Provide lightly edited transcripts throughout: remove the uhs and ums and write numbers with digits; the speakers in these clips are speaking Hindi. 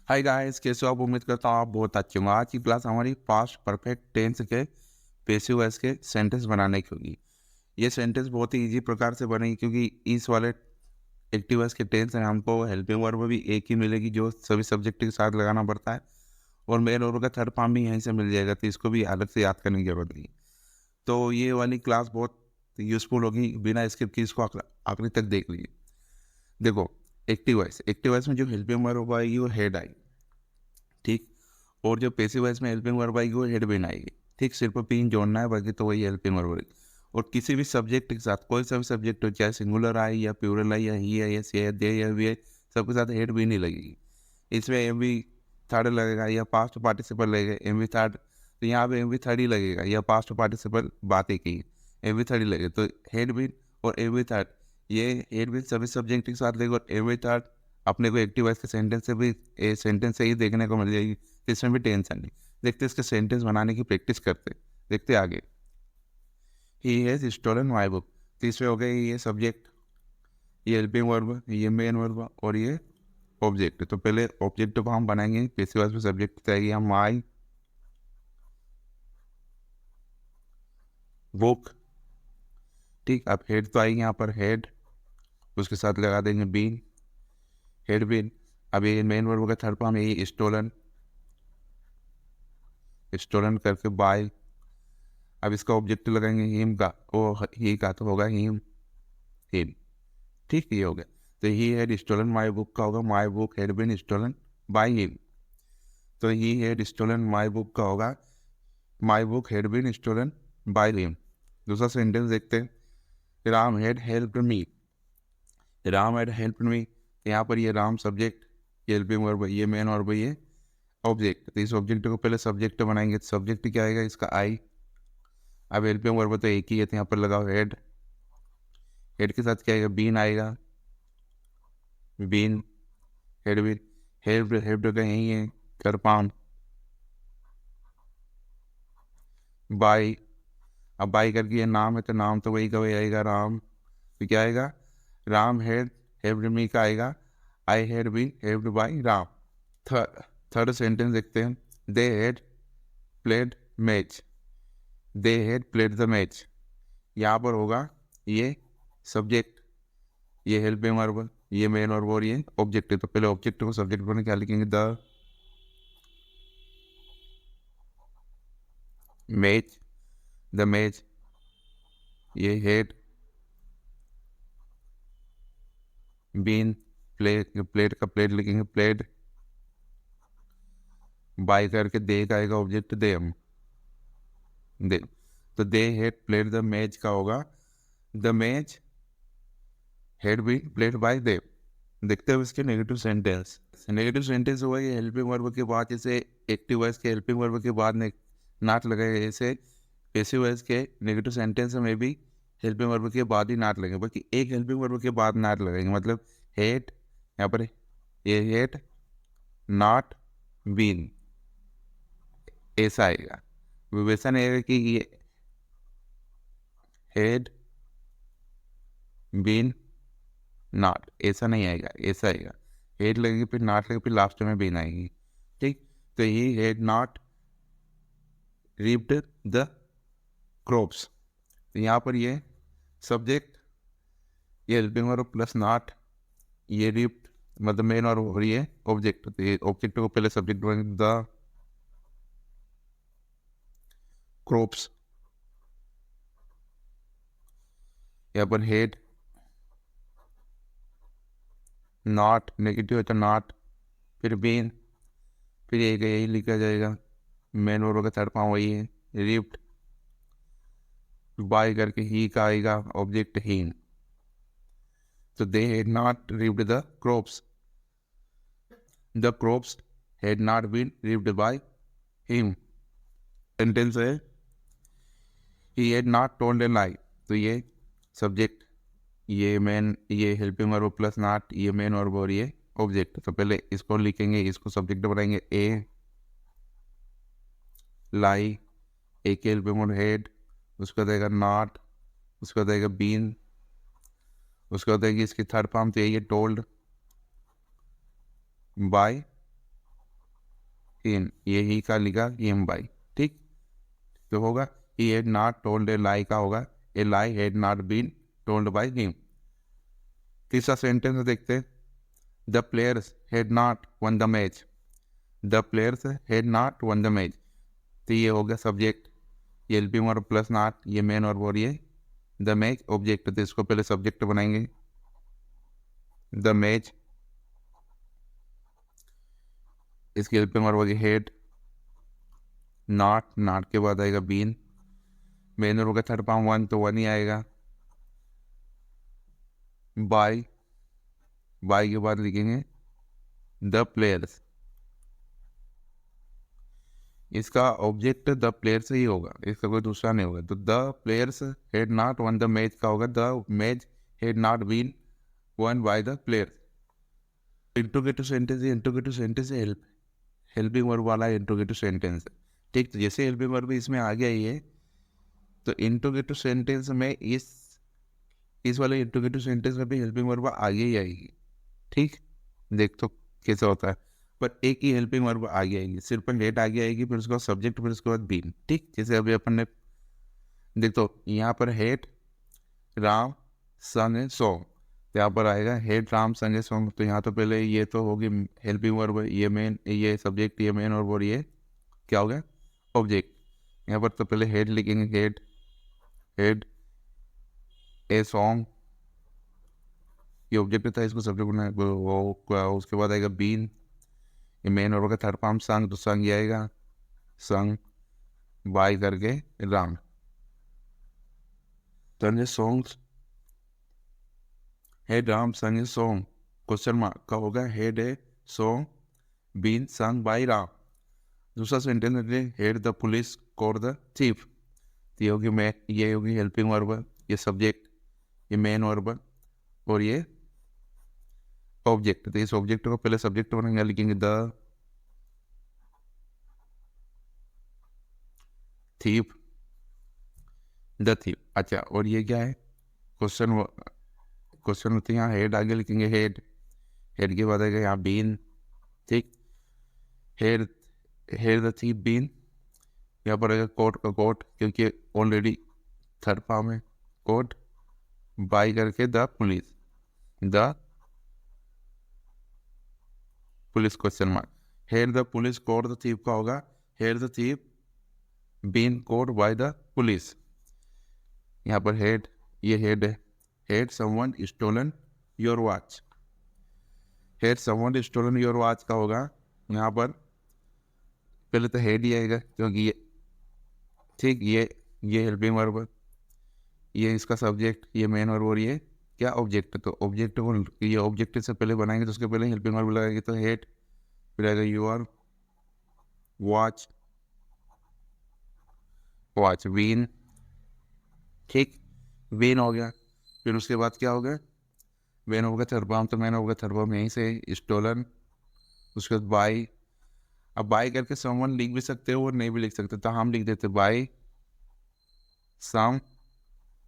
हाय गाइस, कैसे हो आप? उम्मीद करता हूँ आप बहुत अच्छे होंगे। आज की क्लास हमारी पास्ट परफेक्ट टेंस के पैसिव वॉइस के सेंटेंस बनाने की होगी। ये सेंटेंस बहुत ही इजी प्रकार से बनेगी क्योंकि इस वाले एक्टिव वॉइस के टेंस है हमको हेल्पिंग वर्ब भी एक ही मिलेगी जो सभी सब्जेक्ट के साथ लगाना पड़ता है, और मेन वर्ब का थर्ड फॉर्म भी यहीं से मिल जाएगा, तो इसको भी अलग से याद करने की जरूरत नहीं। तो ये वाली क्लास बहुत यूजफुल होगी, बिना स्किप की इसको आखिरी तक देख लीजिए। देखो, एक्टिव वॉइस में जो हेल्पिंग वर्ब होगा वो हेड आई, ठीक। और जो पैसिव वॉइस में हेल्पिंग वर्ब आएगी वो हेड बिन आएगी, ठीक। सिर्फ पिन जोड़ना है, बाकी तो वही हेल्पिंग वर्ब आएगी। और किसी भी सब्जेक्ट के साथ कोई सा भी सब्जेक्ट हो, चाहे सिंगुलर आए या प्लूरल आए या ही है या सी है दे या वी है, सबके साथ हेड बिन ही लगेगी। इसमें एम वी थर्ड लगेगा या पास्ट पार्टिसिपल लगेगा एम वी थर्ड, तो यहाँ पे एम वी थर्ड ही लगेगा या पास्ट पार्टिसिपल बात एक ही, एम वी थर्ड ही लगेगा। तो हेड बिन और एम वी थर्ड, ये हेड बिन सभी सब्जेक्ट के साथ लगेगा, और एम वी थर्ड अपने को एक्टिव वॉइस के सेंटेंस से ही देखने को मिल जाएगी, तो इसमें भी टेंशन नहीं। देखते इसके सेंटेंस बनाने की प्रैक्टिस करते, देखते आगे। He has stolen my book, तीसरे हो गए ये सब्जेक्ट, ये हेल्पिंग वर्ब, ये मेन वर्ब और ये ऑब्जेक्ट। तो पहले ऑब्जेक्ट को हम बनाएंगे, पैसिव वॉइस में सब्जेक्ट चाहिए हम माई बुक, ठीक। अब हेड तो आएगी यहाँ पर हेड, उसके साथ लगा देंगे बीन, हेड बीन। अब ये मेन वर्ब का थर्ड फॉर्म यही स्टोलन, स्टोलन करके बाय। अब इसका ऑब्जेक्ट लगाएंगे हिम का, ओ ही का तो होगा हिम, हिम, ठीक। ये हो गया। तो he had stolen my book का होगा my book had been stolen by him. तो he had stolen my book का होगा my book had been stolen by him. दूसरा सेंटेंस देखते हैं। Ram had helped me, Ram had helped me, यहाँ पर ये राम सब्जेक्ट, ये हेल्पिंग वर्ब, ये मेन वर्ब, ये ऑब्जेक्ट। तो इस ऑब्जेक्ट को पहले सब्जेक्ट बनाएंगे, तो सब्जेक्ट क्या आएगा इसका आई। अब हेल्पिंग वर्ब तो एक ही है, तो यहाँ पर लगाओ हेड, हेड के साथ क्या आएगा बीन आएगा, been, had been, help help का यही है कर पाम बाई। अब बाई करके ये नाम है, तो नाम तो वही का वही आएगा राम, तो क्या आएगा राम हेड हेल्प्ड मी का आएगा I had been helped by Ram. Third sentence देखते हैं। They had played match, they had played the match, यहाँ पर होगा ये सब्जेक्ट, ये हेल्पिंग वर्ब, ये मेन वर्ब और ये ऑब्जेक्ट है। तो पहले ऑब्जेक्ट को सब्जेक्ट बने क्या लिखेंगे द मैच, द मैच, ये हेड बीन, प्लेट, प्लेट का प्लेट लिखेंगे प्लेट, बाय करके दे का आएगा ऑब्जेक्ट देम, दे। तो they had played the match का होगा the match had been played by them. देखते हैं इसके नेगेटिव सेंटेंस। नेगेटिव सेंटेंस हुआ ये हेल्पिंग वर्ब के बाद, जैसे एक्टिव वॉइस के हेल्पिंग वर्ब के बाद में नॉट लगेगा, ऐसे पैसिव वॉइस के नेगेटिव सेंटेंस में भी हेल्पिंग वर्ब के बाद ही नॉट लगेगा, बल्कि एक हेल्पिंग वर्ब के बाद नॉट लगेंगे। मतलब हेड, यहाँ पर ये हेड नॉट बीन, ऐसा आएगा। वैसा नहीं आएगा कि ये हेड बीन नॉट, ऐसा नहीं आएगा, ऐसा आएगा हेड लगेगी फिर नॉट लगेगी फिर लास्ट में बीन आएगी, ठीक। तो he had not ripped the crops, तो यहाँ पर ये सब्जेक्ट, ये हेल्पिंग वर्ब प्लस नॉट, ये रिप्ड मतलब मेन और ये ऑब्जेक्ट। तो ये ऑब्जेक्ट को पहले सब्जेक्ट बनेगा द क्रॉप्स, यहाँ पर हेड नॉट नेगेटिव है तो नॉट, फिर बीन, फिर यही लिखा जाएगा मेन वर्ब का थर्ड फॉर्म वही है रिप्ड बाय करके ही का आएगा ऑब्जेक्ट हीन। तो they had not ripped the crops, the crops had not been ripped by him. Sentence है he had not told a lie, तो ये सब्जेक्ट, ये मेन, ये हेल्पिंग वर्ब प्लस नॉट, ये मेन वर्ब और ये ऑब्जेक्ट। तो पहले इसको लिखेंगे, इसको सब्जेक्ट बनाएंगे ए लाई, ए के हेल्पिंग वर्ब हेड, उसका देगा नॉट, उसका देगा बीन, उसका देगी इसकी थर्ड फॉर्म तो यही है टोल्ड बाय हिम, ये ही का लिखा हिम बाई, ठीक। तो होगा he had not told a lie का होगा a lie had not been told by him। तीसरा सेंटेंस देखते हैं, the players had not won the match, the players had not won the match। तो ये हो गया सब्जेक्ट, ये हेल्पिंग वर्ब प्लस नॉट, ये मेन वर्ब और ये द मैच ऑब्जेक्ट। तो इसको पहले सब्जेक्ट बनाएंगे, द मैच, इसकी हेल्पिंग वर्ब होगी हेड, नॉट, नॉट के बाद आएगा बीन, मेन वर्ब का थर्ड फॉर्म वन, तो वन ही आएगा, बाय, बाय के बाद लिखेंगे द प्लेयर्स, इसका ऑब्जेक्ट द प्लेयर से ही होगा, इसका कोई दूसरा नहीं होगा। तो the players had not won the match का होगा the match had not been won by the players. Interrogative sentence, interrogative sentence help, helping verb वाला इंट्रोगेटिव सेंटेंस, ठीक। तो जैसे हेल्पिंग वर्ब इसमें आ गया ये, तो इंट्रोगेटिव सेंटेंस में इस वाले इंट्रोगेटिव सेंटेंस में भी हेल्पिंग वर्ब आगे ही आएगी, ठीक। देख तो कैसे होता है, पर एक ही हेल्पिंग वर्ब आगे आएगी, सिर्फ हेड आगे आएगी, फिर उसके बाद सब्जेक्ट, फिर उसके बाद बीन, ठीक। जैसे अभी अपन ने देख तो यहाँ पर हेड राम सन सॉन्ग, तो यहाँ पर आएगा हेड राम सन सॉन्ग। तो यहाँ तो पहले ये तो होगी हेल्पिंग वर्ब, ये मेन, ये सब्जेक्ट, ये मेन वर्ब और ये क्या हो गया ऑब्जेक्ट। यहाँ पर तो पहले हेड लिखेंगे, हेड, हेड ए सॉन्ग, ये ऑब्जेक्ट था, इसको सब्जेक्ट बनाए वो, उसके बाद आएगा बीन, ये मेन वर्ब का थर्ड फॉर्म संग, तो संग ये आएगा संग बाय करके राम, तो सॉन्ग्स हेड राम संग सॉन्ग, क्वेश्चन मार्क का होगा had a song been sung by Ram. दूसरा सेंटेंस है had the police caught the thief, ये होगी मैं, ये होगी हेल्पिंग वर्ब, ये सब्जेक्ट, ये मेन वर्ब और ये ऑब्जेक्ट। तो इस ऑब्जेक्ट को पहले सब्जेक्ट बनाएंगे, लिखेंगे द थीफ, द थीफ। अच्छा, और ये क्या है क्वेश्चन, क्वेश्चन होते हैं यहाँ हेड आगे लिखेंगे, हेड, हेड के बाद आएगा यहाँ बीन, ठीक। Had, had the thief been, यहाँ पर आएगा कोट का कोट, क्योंकि ऑलरेडी थर्ड फॉर्म है, कोट बाय करके the police, the police question mark, had the police caught the thief का होगा had the thief been caught by the police. यहाँ पर हेड, ये हेड है, had someone stolen your watch, had someone stolen your watch का होगा यहाँ पर पहले तो हेड ही आएगा, क्योंकि ये, ठीक, ये हेल्पिंग वर्ब, ये इसका सब्जेक्ट, ये मेन वर्ब और ये क्या ऑब्जेक्ट। तो ऑब्जेक्ट को ये ऑब्जेक्ट से पहले बनाएंगे, तो उसके पहले हेल्पिंग वर्ब लगाएंगे, तो हेड, फिर आएगा योर वॉच, वॉच वीन, ठीक, वेन हो गया। फिर उसके बाद क्या हो गया, वेन होगा थर्ड फॉर्म, तो मैन होगा थर्ड फॉर्म यहीं से स्टोलन, उसके बाद बाय। अब बाय करके समवन लिख भी सकते हो और नहीं भी लिख सकते, तो हम लिख देते by some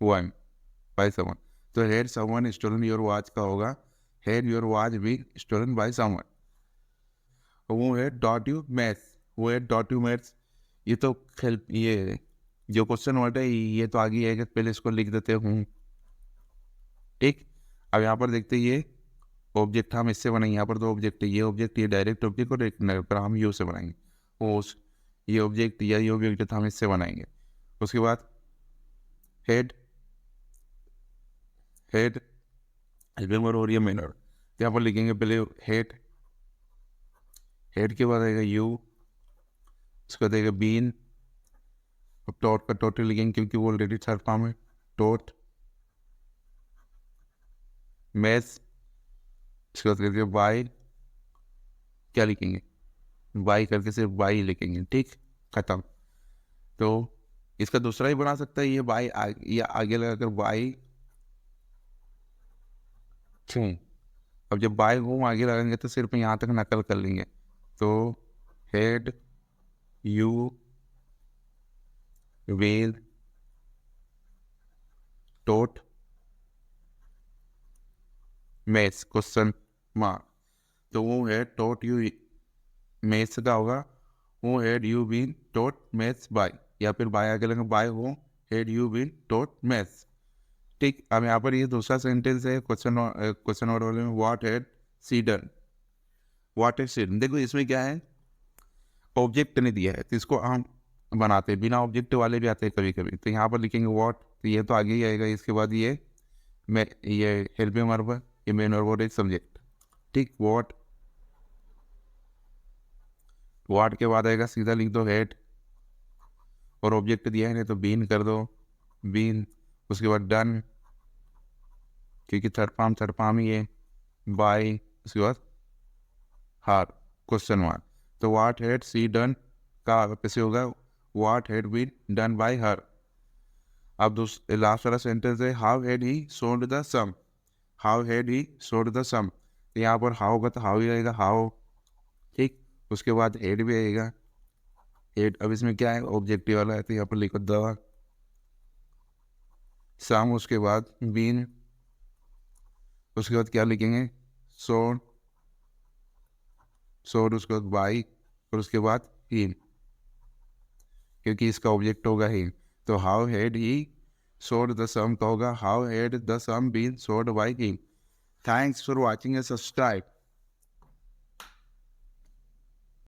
one, by someone. तो had someone stolen your watch का होगा had your watch be stolen by someone. वो है डॉट यू मैथ्स, वो है डॉट यू मैथ्स, ये तो हेल्प, ये जो क्वेश्चन वर्ड है ये तो आगे आएगा, पहले इसको लिख देते हूँ, ठीक। अब यहाँ पर देखते ये ऑब्जेक्ट हम इससे बनाएंगे, यहाँ पर दो ऑब्जेक्ट है, ये ऑब्जेक्ट, ये डायरेक्ट ऑब्जेक्ट, और एक पर हम यू से बनाएंगे, उस ये ऑब्जेक्ट या ये ऑब्जेक्ट हम इससे बनाएंगे। उसके बाद हेड, हेड हेल्पिंग वर्ब और ये मेन वर्ब, यहाँ पर लिखेंगे पहले हेड, हेड के बाद आएगा यू, उसके बाद आएगा बीन, अब टॉट का टोटल लिखेंगे क्योंकि वो ऑलरेडी थर्ड फॉर्म है, टोट मैथ्स, इसके बाद करके बाय, क्या लिखेंगे बाय करके सिर्फ बाय लिखेंगे, ठीक, खत्म। तो इसका दूसरा ही बना सकता है, ये बाय या आगे लगाकर बाय छू, अब जब बाय को आगे लगाएंगे तो सिर्फ यहाँ तक नकल कर लेंगे, तो had you well taught maths question mark, तो वो है टोट यू मैथ्स का होगा who had you been taught maths by, या फिर बाय आगे लगेगा by who had you been taught maths. ठीक, अब यहाँ पर ये दूसरा सेंटेंस है क्वेश्चन और में, what had she done, what had she done. देखो इसमें क्या है, ऑब्जेक्ट नहीं दिया है तो इसको हम बनाते हैं, बिना ऑब्जेक्ट वाले भी आते हैं कभी कभी। तो यहाँ पर लिखेंगे व्हाट, तो ये तो आगे ही आएगा, इसके बाद ये मैं ये हेल्पिंग वर्ब, ये मेन वर्ब और एक सब्जेक्ट। ठीक, व्हाट के बाद आएगा सीधा लिख दो हेड, और ऑब्जेक्ट दिया है नहीं तो बीन कर दो, बीन। उसके बाद डन, क्योंकि थर्ड फॉर्म ही है, बाय, उसके बाद हार, क्वेश्चन मार्क। तो व्हाट हैड सी डन का कैसे होगा, what had been done by her. अब लास्ट वाला सेंटेंस है, how had he solved the sum, how had he solved the sum. तो यहाँ पर हाउ होगा तो हाउ ही आएगा, हाउ। ठीक, उसके बाद हेड भी आएगा, हेड। अब इसमें क्या है, ऑब्जेक्टिव वाला है तो यहाँ पर लिखो द सम, उसके बाद बीन, उसके बाद क्या लिखेंगे, सोल्ड, सोल्ड उसके बाद बाई, और उसके बाद हिम, क्योंकि इसका ऑब्जेक्ट होगा हिम। तो how had he solved the sum का होगा, how had the sum been solved by him. Thanks for watching and subscribe.